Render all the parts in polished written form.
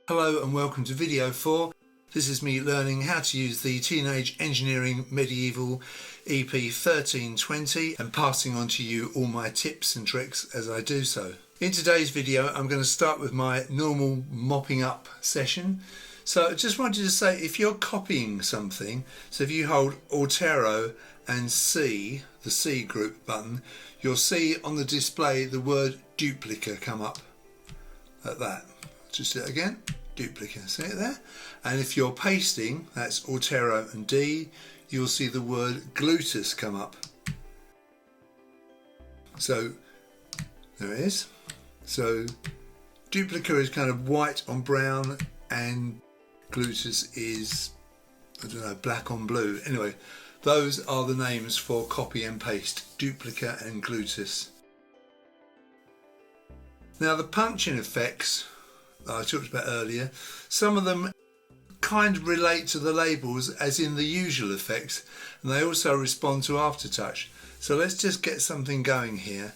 Hello and welcome to video 4. This is me learning how to use the Teenage Engineering Medieval EP-1320 and passing on to you all my tips and tricks as I do so. In today's video I'm going to start with my normal mopping up session. So I just wanted to say, if you're copying something, so if you hold Alt-Arrow and C, the C group button, you'll see on the display the word Duplica come up like that. Just do it again, Duplica, see it there? And if you're pasting, that's Alt-Arrow and D, you'll see the word Glutus come up. So there it is. So Duplica is kind of white on brown and Glutus is, I don't know, black on blue. Anyway, those are the names for copy and paste, Duplica and Glutus. Now the punching effects I talked about earlier, some of them kind of relate to the labels as in the usual effects, and they also respond to aftertouch. So let's just get something going here.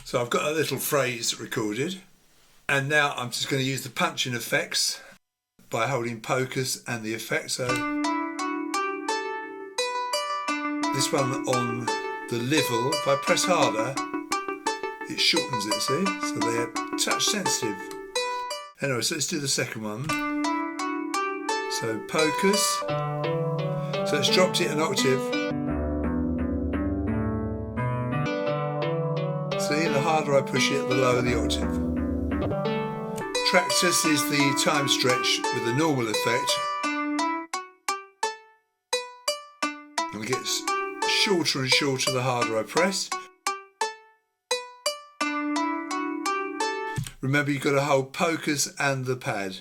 So I've got a little phrase recorded, and now I'm just going to use the punching effects by holding Focus and the effect. So this one on the level, if I press harder, it shortens it, see? So they're touch sensitive. Anyway, so let's do the second one. So Focus. So it's dropped it an octave. See, the harder I push it, the lower the octave. Tractus is the time stretch with the normal effect. And it gets shorter and shorter the harder I press. Remember, you've got to hold Focus and the pad.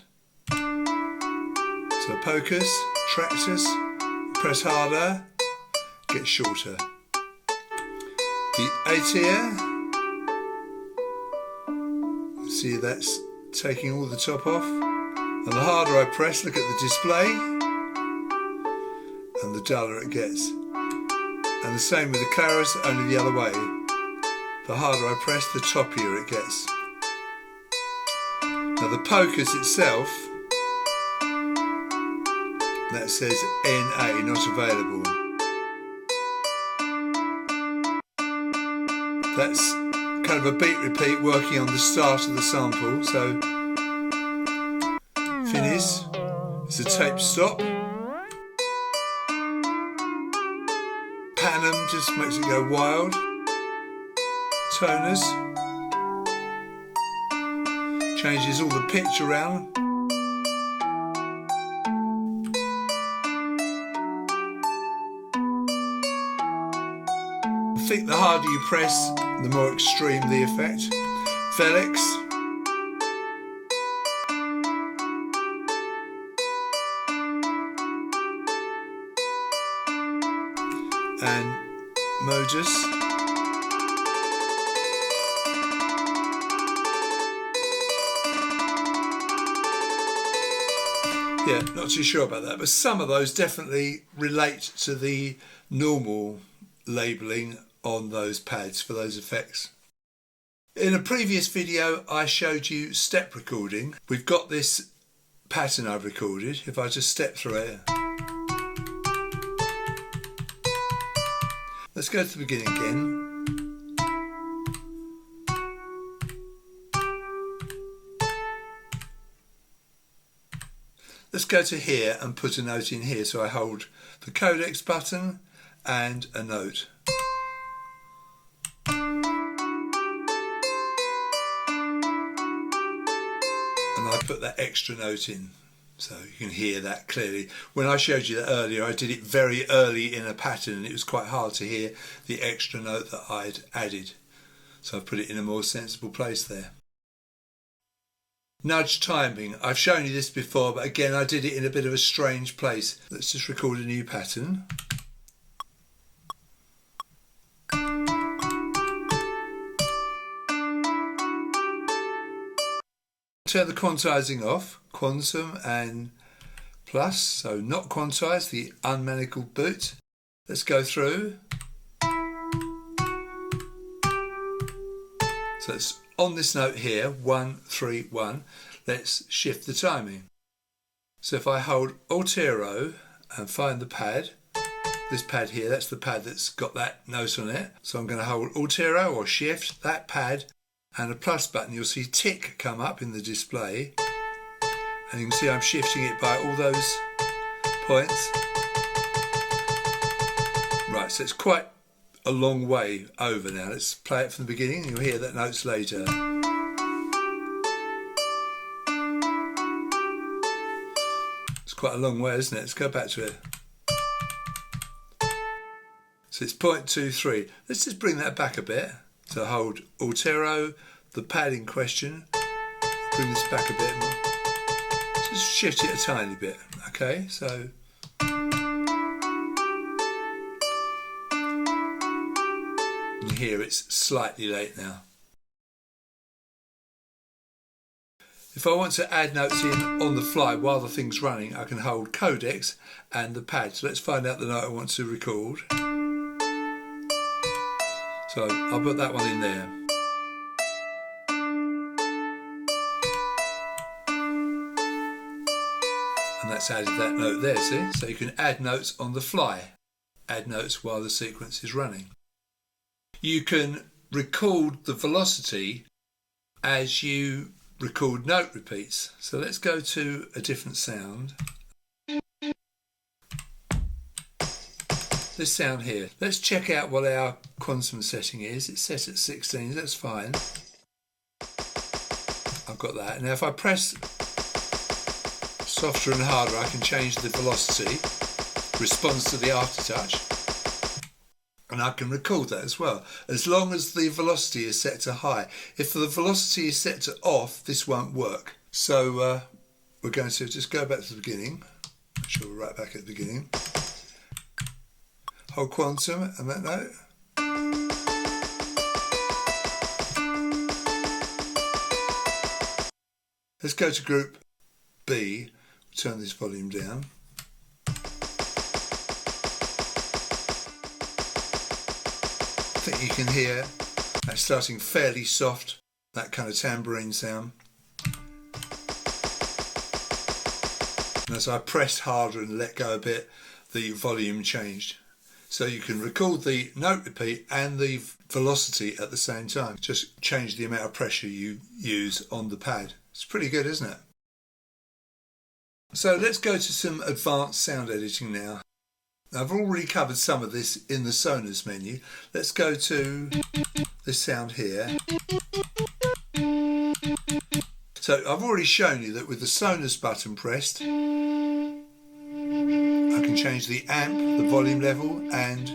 So Focus, Tractus, press harder, gets shorter. The A-tier, see that's taking all the top off. And the harder I press, look at the display, and the duller it gets. And the same with the Clarus, only the other way. The harder I press, the toppier it gets. Now the Focus itself, that says NA, not available. That's kind of a beat repeat working on the start of the sample. So Finish is a tape stop. Panem just makes it go wild. Toners changes all the pitch around. I think the harder you press, the more extreme the effect. Velix. And Modus. Yeah, not too sure about that, but some of those definitely relate to the normal labelling on those pads for those effects. In a previous video I showed you step recording. We've got this pattern I've recorded. If I just step through it. Let's go to the beginning again. Let's go to here and put a note in here. So I hold the codex button and a note. And I put that extra note in. So you can hear that clearly. When I showed you that earlier, I did it very early in a pattern and it was quite hard to hear the extra note that I'd added. So I've put it in a more sensible place there. Nudge timing. I've shown you this before, but again I did it in a bit of a strange place. Let's just record a new pattern. Turn the quantizing off, quantum and plus, so not quantized, the unmanacled boot. Let's go through. So it's on this note here, 1, 3, 1. Let's shift the timing. So if I hold Alt-Arrow and find the pad, this pad here, that's the pad that's got that note on it. So I'm going to hold Alt-Arrow or Shift, that pad, and a plus button. You'll see tick come up in the display. And you can see I'm shifting it by all those points. Right, so it's quite a long way over now. Let's play it from the beginning. You'll hear that notes later. It's quite a long way, isn't it? Let's go back to it. So it's 0.23. Let's just bring that back a bit. So hold Alt-Arrow, the pad in question. Bring this back a bit more. Just shift it a tiny bit. Okay, so and here it's slightly late now. If I want to add notes in on the fly while the thing's running, I can hold Codex and the pad. So let's find out the note I want to record. So I'll put that one in there. And that's added that note there, see? So you can add notes on the fly. Add notes while the sequence is running. You can record the velocity as you record note repeats. So let's go to a different sound. This sound here. Let's check out what our quantum setting is. It's set at 16, that's fine. I've got that. Now if I press softer and harder, I can change the velocity, responds to the aftertouch. And I can record that as well, as long as the velocity is set to high. If the velocity is set to off, this won't work. So we're going to just go back to the beginning. Make sure we're right back at the beginning. Hold quantum and that note. Let's go to group B. Turn this volume down. I think you can hear that starting fairly soft, that kind of tambourine sound. And as I pressed harder and let go a bit, the volume changed. So you can record the note repeat and the velocity at the same time. Just change the amount of pressure you use on the pad. It's pretty good, isn't it? So let's go to some advanced sound editing now. I've already covered some of this in the Sonos menu. Let's go to this sound here. So I've already shown you that with the Sonos button pressed, I can change the amp, the volume level, and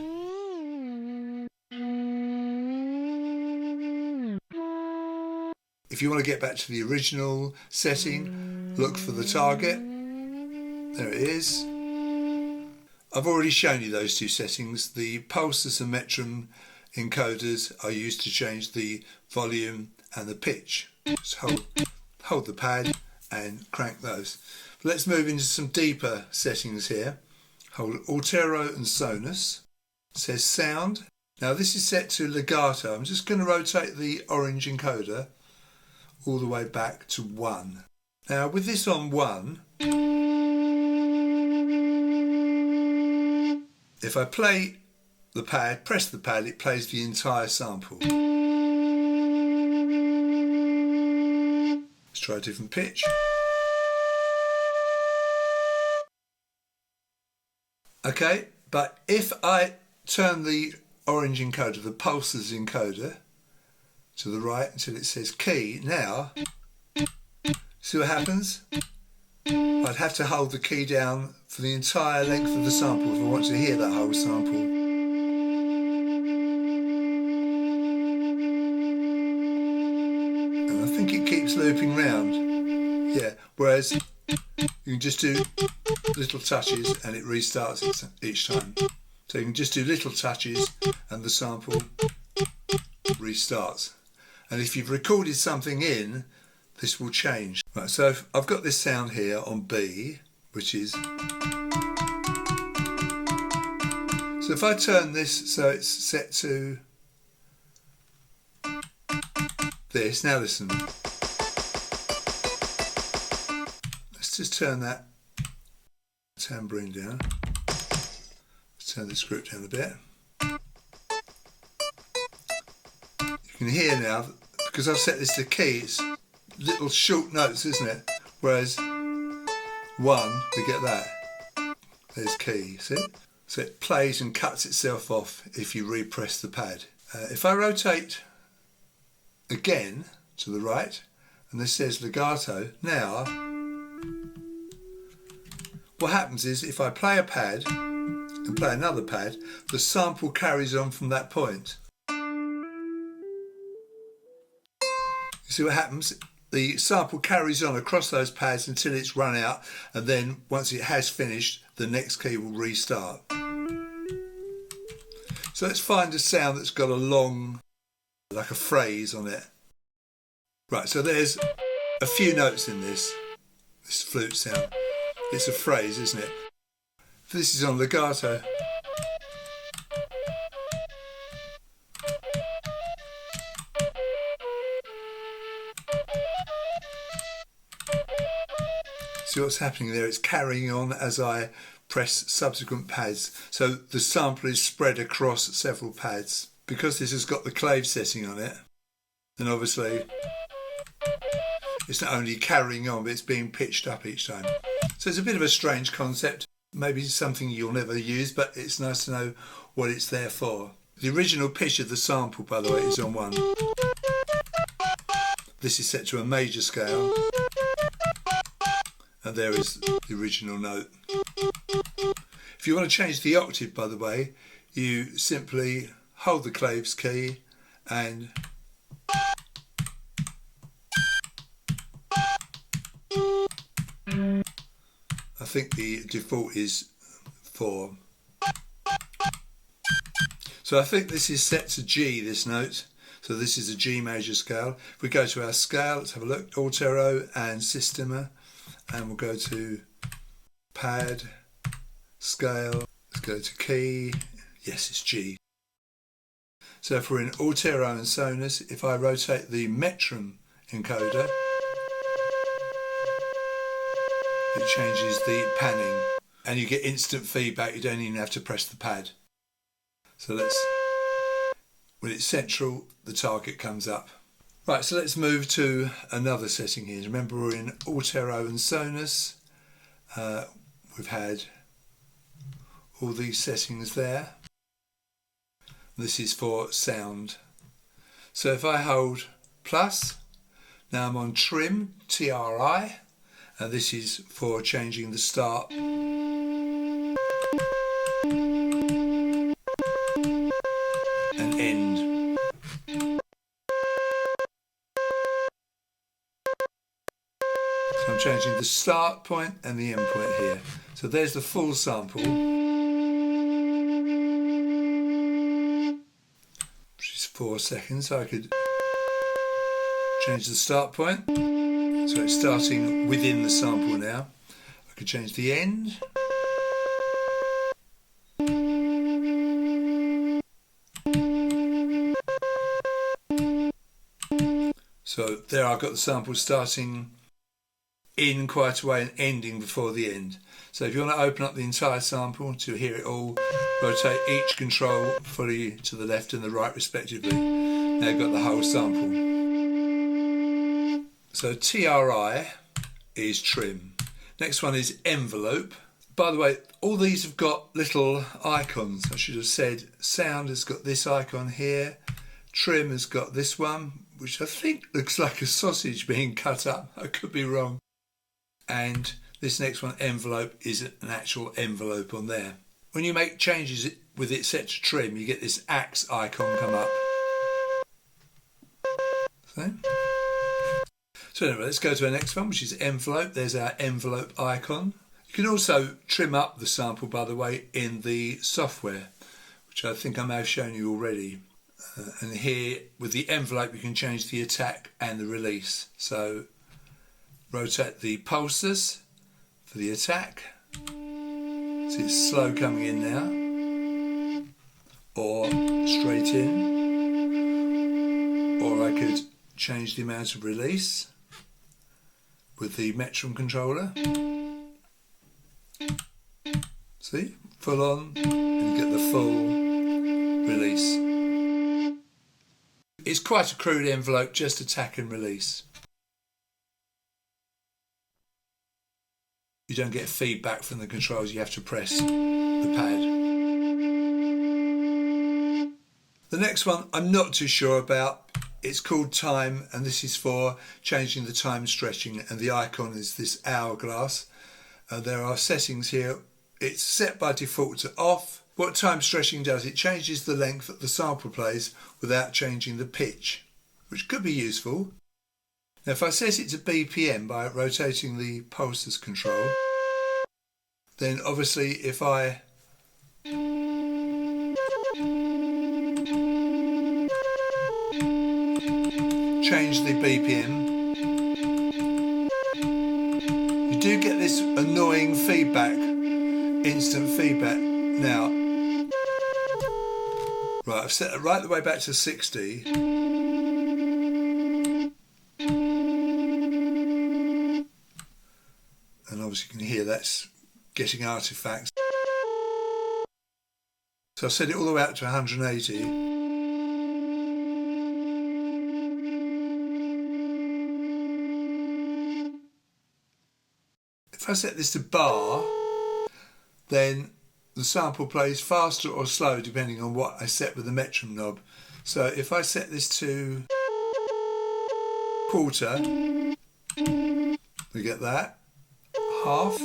if you want to get back to the original setting, look for the target. There it is. I've already shown you those two settings. The pulses and metron encoders are used to change the volume and the pitch. Just hold the pad and crank those. But let's move into some deeper settings here. Hold Alt-Arrow and Sonos. It says sound. Now this is set to legato. I'm just going to rotate the orange encoder all the way back to 1. Now with this on 1, if I play the pad, press the pad, it plays the entire sample. Let's try a different pitch. Okay, but if I turn the orange encoder, the pulses encoder, to the right until it says key, now, see what happens? I'd have to hold the key down for the entire length of the sample if I want to hear that whole sample. And I think it keeps looping round. Yeah, whereas you can just do little touches and it restarts each time. So you can just do little touches and the sample restarts. And if you've recorded something in, this will change. Right, so I've got this sound here on B, which is... So if I turn this so it's set to this. Now listen. Let's just turn that tambourine down. Let's turn this group down a bit. You can hear now, because I've set this to key, it's little short notes, isn't it? Whereas 1, we get that. There's key, see? So it plays and cuts itself off if you repress the pad. If I rotate again to the right, and this says legato, now what happens is if I play a pad and play another pad, the sample carries on from that point. You see what happens? The sample carries on across those pads until it's run out, and then once it has finished, the next key will restart. So let's find a sound that's got a long, like a phrase on it. Right, so there's a few notes in this flute sound. It's a phrase, isn't it? This is on legato. See what's happening there? It's carrying on as I press subsequent pads. So the sample is spread across several pads. Because this has got the clave setting on it, then obviously it's not only carrying on, but it's being pitched up each time. So it's a bit of a strange concept, maybe something you'll never use, but it's nice to know what it's there for. The original pitch of the sample, by the way, is on 1. This is set to a major scale, and there is the original note. If you want to change the octave, by the way, you simply hold the claves key and I think the default is 4. So I think this is set to G, this note. So this is a G major scale. If we go to our scale, let's have a look, Altero and Sistema, and we'll go to pad, scale, let's go to key, yes, it's G. So if we're in Altero and Sonus, if I rotate the metrum encoder, it changes the panning and you get instant feedback. You don't even have to press the pad. So when it's central, the target comes up. Right, so let's move to another setting here. Remember, we're in Altero and Sonus. We've had all these settings there. This is for sound. So if I hold plus, now I'm on trim, TRI, and this is for changing the start and end. So I'm changing the start point and the end point here. So there's the full sample, which is 4 seconds. So I could change the start point. So it's starting within the sample now. I could change the end. So there I've got the sample starting in quite a way and ending before the end. So if you want to open up the entire sample to hear it all, rotate each control fully to the left and the right respectively. Now you've got the whole sample. So TRI is trim. Next one is envelope. By the way, all these have got little icons. I should have said sound has got this icon here. Trim has got this one, which I think looks like a sausage being cut up. I could be wrong. And this next one, envelope, is an actual envelope on there. When you make changes with it set to trim, you get this axe icon come up. So anyway, let's go to our next one, which is envelope. There's our envelope icon. You can also trim up the sample, by the way, in the software, which I think I may have shown you already. And here, with the envelope, you can change the attack and the release. So rotate the pulses for the attack. See, it's slow coming in now. Or straight in. Or I could change the amount of release with the metronome controller. See, full on, and you get the full release. It's quite a crude envelope, just attack and release. You don't get feedback from the controls, you have to press the pad. The next one I'm not too sure about. It's called Time, and this is for changing the time stretching, and the icon is this hourglass. There are settings here. It's set by default to off. What time stretching does, it changes the length that the sample plays without changing the pitch, which could be useful. Now if I set it to BPM by rotating the pulses control, then obviously if I change the BPM, you do get this annoying feedback, instant feedback. Now, right, I've set it right the way back to 60. And obviously you can hear that's getting artifacts. So I set it all the way up to 180. If I set this to bar, then the sample plays faster or slow depending on what I set with the metronome knob. So if I set this to quarter, we get that. Half.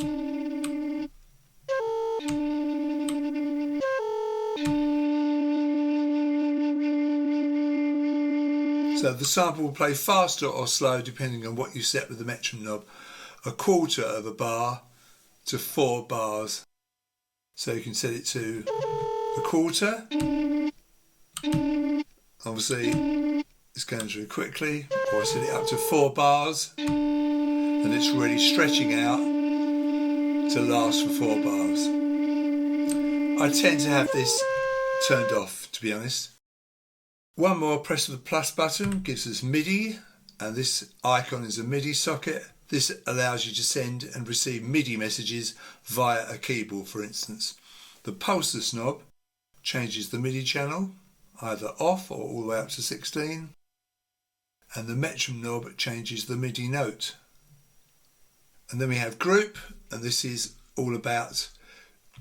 So the sample will play faster or slow depending on what you set with the metronome knob. A quarter of a bar to 4 bars. So you can set it to a quarter. Obviously it's going through quickly. Or I set it up to 4 bars. And it's really stretching out to last for 4 bars. I tend to have this turned off, to be honest. One more press of the plus button gives us Midi, and this icon is a Midi socket. This allows you to send and receive Midi messages via a keyboard, for instance. The pulses knob changes the Midi channel, either off or all the way up to 16. And the metronome knob changes the Midi note. And then we have group, and this is all about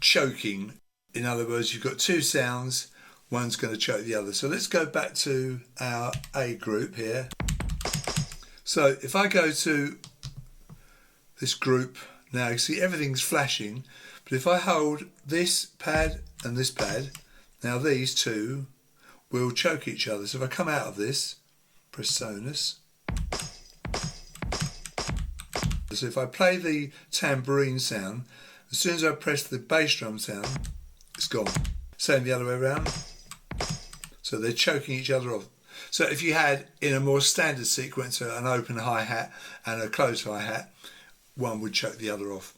choking. In other words, you've got 2 sounds, one's going to choke the other. So let's go back to our A group here. So if I go to this group, now you see everything's flashing, but if I hold this pad and this pad, now these two will choke each other. So if I come out of this, press Sonus. So if I play the tambourine sound, as soon as I press the bass drum sound, it's gone. Same the other way around. So they're choking each other off. So if you had, in a more standard sequencer, an open hi-hat and a closed hi-hat, one would choke the other off.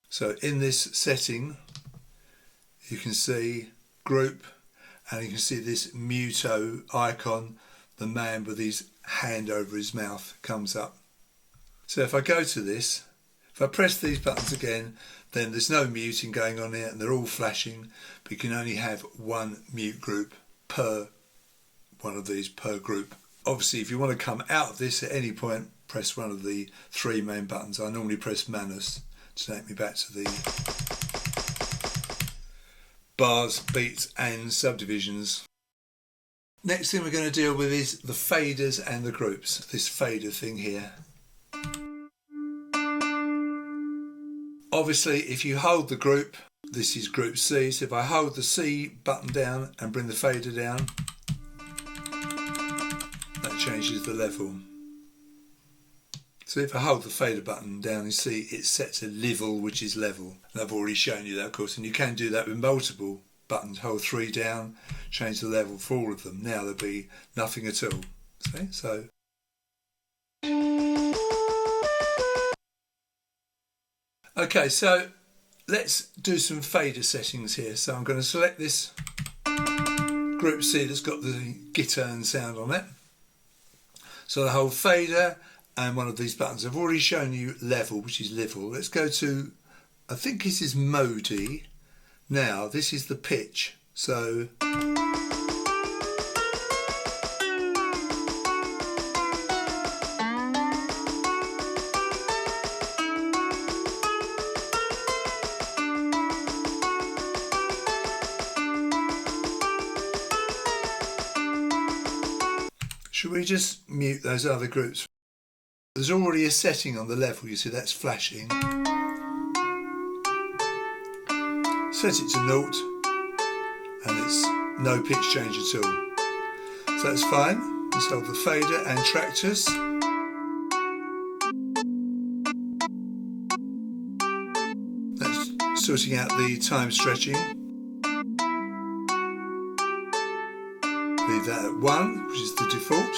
So in this setting, you can see group, and you can see this muto icon, the man with his hand over his mouth comes up. So if I go to this, if I press these buttons again, then there's no muting going on here and they're all flashing, but you can only have one mute group per one of these per group. Obviously, if you want to come out of this at any point, press one of the 3 main buttons. I normally press manus to take me back to the bars, beats and subdivisions. Next thing we're going to deal with is the faders and the groups. This fader thing here. Obviously, if you hold the group, this is group C, so if I hold the C button down and bring the fader down, that changes the level. So if I hold the fader button down, you see it's set to level, which is level. And I've already shown you that, of course, and you can do that with multiple buttons. Hold 3 down, change the level for all of them. Now there'll be nothing at all. See? So okay, so let's do some fader settings here. So I'm going to select this group C that's got the guitar and sound on it. So I hold fader and one of these buttons. I've already shown you level, which is level. Let's go to, I think this is Modi. Now this is the pitch. So should we just mute those other groups? There's already a setting on the level, you see that's flashing. Set it to 0 and it's no pitch change at all. So that's fine. Let's hold the fader and tractors. That's sorting out the time stretching. Leave that at 1, which is the default.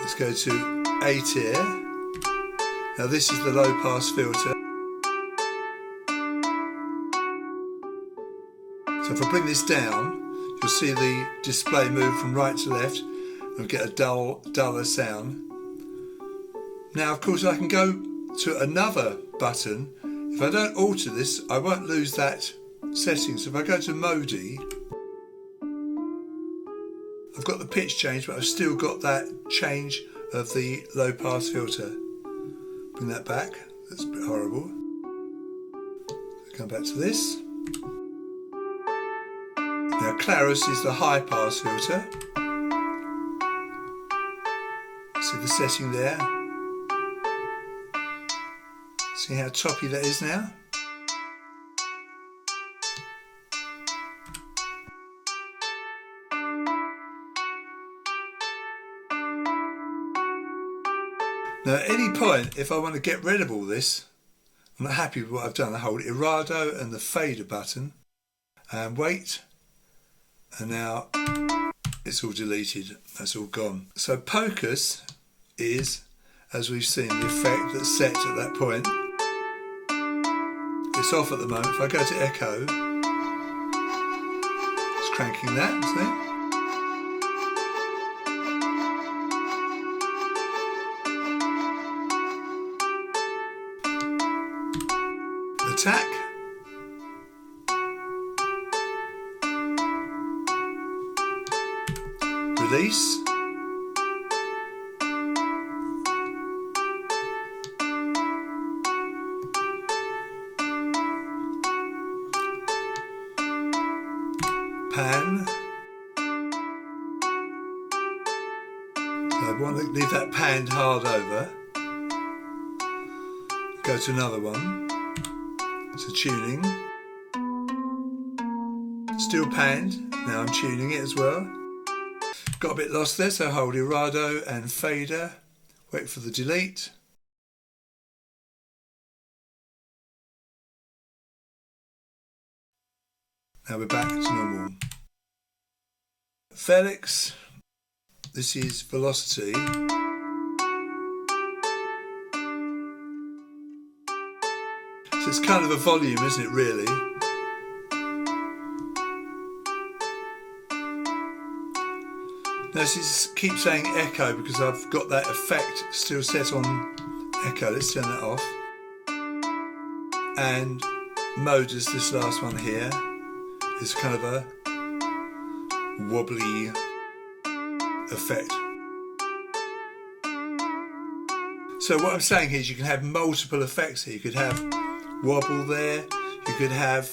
Let's go to A tier. Now this is the low pass filter. So if I bring this down, you'll see the display move from right to left and get a duller sound. Now of course I can go to another button. If I don't alter this, I won't lose that setting. So if I go to Modi, I've got the pitch change, but I've still got that change of the low pass filter. Bring that back. That's a bit horrible. Come back to this. Now Clarus is the high pass filter. See the setting there? See how toppy that is now? Now at any point, if I want to get rid of all this, I'm not happy with what I've done, I hold Irado and the fader button and wait, and now it's all deleted, that's all gone. So Pocus is, as we've seen, the effect that's set at that point. It's off at the moment. If I go to Echo, it's cranking that, see? Attack. Release. Pan. So I want to leave that panned hard over. Go to another one. So tuning, still panned, now I'm tuning it as well. Got a bit lost there, so hold Irado and fader, wait for the delete. Now we're back to normal. Felix, this is velocity. So it's kind of a volume, isn't it, really? Now this keeps saying echo because I've got that effect still set on echo. Let's turn that off. And mode is this last one here. It's kind of a wobbly effect. So what I'm saying here is you can have multiple effects here. You could have wobble there, you could have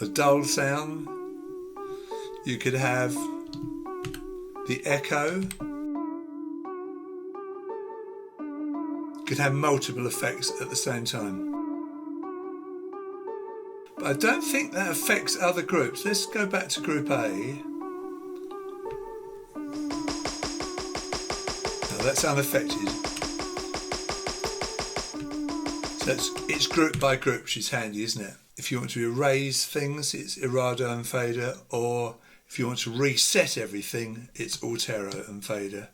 a dull sound, you could have the echo, you could have multiple effects at the same time. But I don't think that affects other groups. Let's go back to group A. No, that's unaffected. So it's group by group, which is handy, isn't it? If you want to erase things, it's Irado and fader, or if you want to reset everything, it's Altero and fader.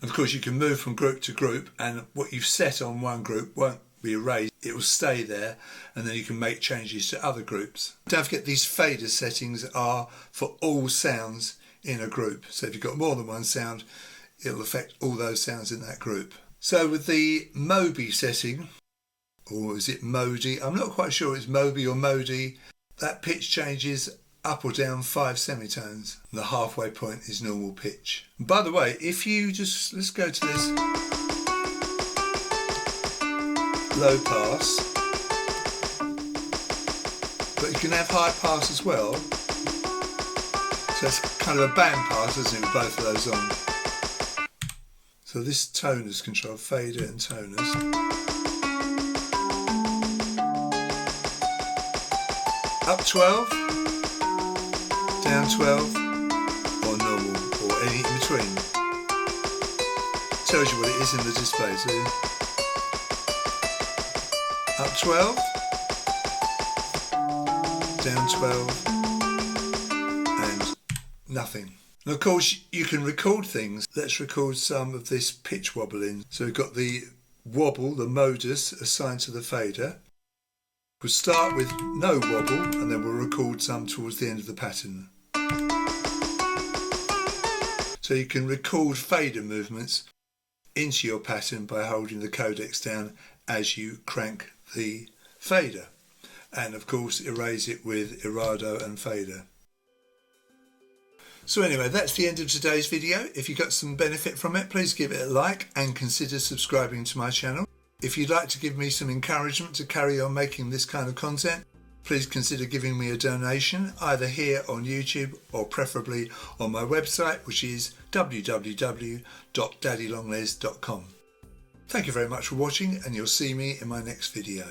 Of course, you can move from group to group, and what you've set on one group won't we erase, it will stay there, and then you can make changes to other groups. Don't forget, these fader settings are for all sounds in a group. So if you've got more than one sound, it'll affect all those sounds in that group. So with the Mobi setting, or is it Modi? I'm not quite sure it's Mobi or Modi. That pitch changes up or down 5 semitones. The halfway point is normal pitch. By the way, if you just, let's go to this low pass, but you can have high pass as well. So it's kind of a band pass, isn't it, with both of those on. So this toners control, fader and toners. Up 12, down 12, or normal, or any in between. Tells you what it is in the display, see? Up 12, down 12, and nothing. And of course you can record things. Let's record some of this pitch wobbling. So we've got the wobble, the modus assigned to the fader. We'll start with no wobble, and then we'll record some towards the end of the pattern. So you can record fader movements into your pattern by holding the codecs down as you crank the fader. And of course erase it with errado and fader. So anyway, that's the end of today's video. If you got some benefit from it, please give it a like and consider subscribing to my channel. If you'd like to give me some encouragement to carry on making this kind of content, please consider giving me a donation, either here on YouTube or preferably on my website, which is www.daddylonglegs.com. Thank you very much for watching, and you'll see me in my next video.